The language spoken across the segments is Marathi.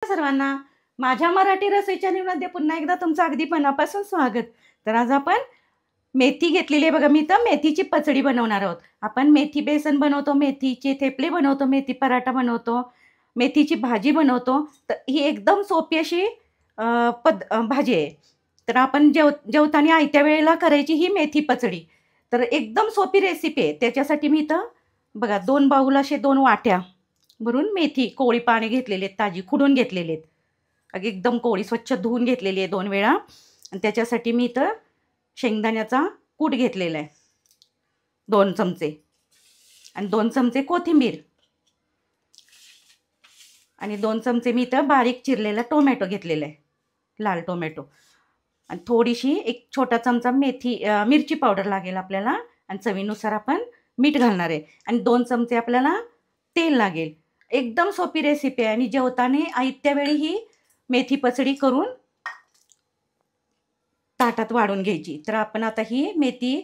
सर्वांना माझ्या मराठी रसोई चॅनलमध्ये पुन्हा एकदा तुमचं अगदी मनापासून स्वागत। तर आज आपण मेथी घेतलेली आहे बघा। मी तर मेथीची पचडी बनवणार आहोत। आपण मेथी बेसन बनवतो, मेथीचे थेपले बनवतो, मेथी पराठा बनवतो, मेथीची भाजी बनवतो। तर ही एकदम सोपी अशी भाजी आहे। तर आपण जेवताना आयत्या वेळेला करायची ही मेथी पचडी। तर एकदम सोपी रेसिपी आहे। त्याच्यासाठी मी इथं बघा 2 बाउल असे 2 वाट्या भरून मेथी कोवळी पाणी घेतलेले आहेत, ताजी खुडून घेतलेले आहेत। एकदम कोवळी स्वच्छ धुवून घेतलेली आहे 2 वेळा। आणि त्याच्यासाठी मी इथं शेंगदाण्याचा कूट घेतलेला आहे 2 चमचे, आणि 2 चमचे कोथिंबीर, आणि 2 चमचे मी इथं बारीक चिरलेला टोमॅटो घेतलेला आहे, लाल टोमॅटो, आणि थोडीशी एक छोटा चमचा मिरची पावडर लागेल आपल्याला, आणि चवीनुसार आपण मीठ घालणार आहे, आणि 2 चमचे आपल्याला तेल लागेल। एकदम सोपी रेसिपी आहे, आणि जेवताना आयत्या वेळी ही मेथी पचडी करून ताटात वाढून घ्यायची। तर आपण आता ही मेथी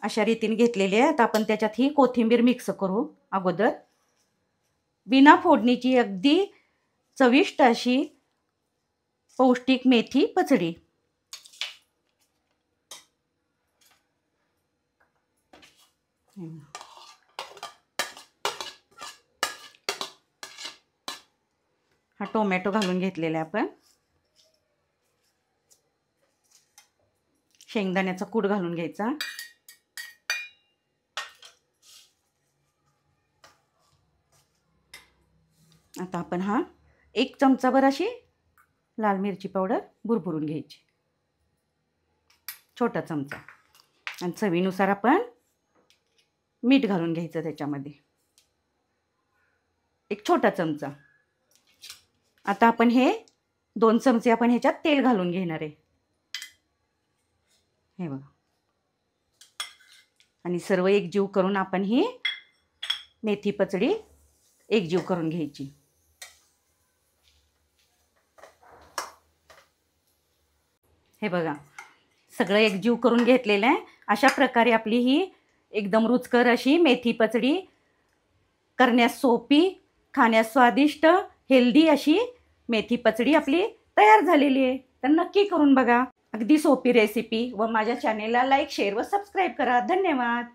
अशा रीतीने घेतलेली आहे। आता आपण त्याच्यात ही कोथिंबीर मिक्स करू अगोदर। बिना फोडणीची अगदी चविष्ट अशी पौष्टिक मेथी पचडी। हा टोमॅटो घालून घेतलेला आहे आपण, शेंगदाण्याचा कूट घालून घ्यायचा, आता आपण हा 1 चमचाभर अशी लाल मिरची पावडर भुरभुरून घ्यायची, छोटा चमचा, आणि चवीनुसार आपण मीठ घालून घ्यायचं त्याच्यामध्ये, 1 छोटा चमचा। आता आपण हे 2 चमचे आपण ह्याच्यात तेल घालून घेणार आहे, हे बघा, आणि सर्व एकजीव करून आपण ही मेथी पचडी एकजीव करून घ्यायची। हे बघा सगळं एकजीव करून घेतलेलं आहे। अशा प्रकारे आपली ही एकदम रुचकर अशी मेथी पचडी, करण्यास सोपी, खाण्यास स्वादिष्ट, हेल्दी अशी मेथी पचडी आपली तयार झालेली आहे। तर नक्की करून बघा, अगदी सोपी रेसिपी। व माझ्या चॅनेलला लाईक, शेअर व सबस्क्राईब करा। धन्यवाद।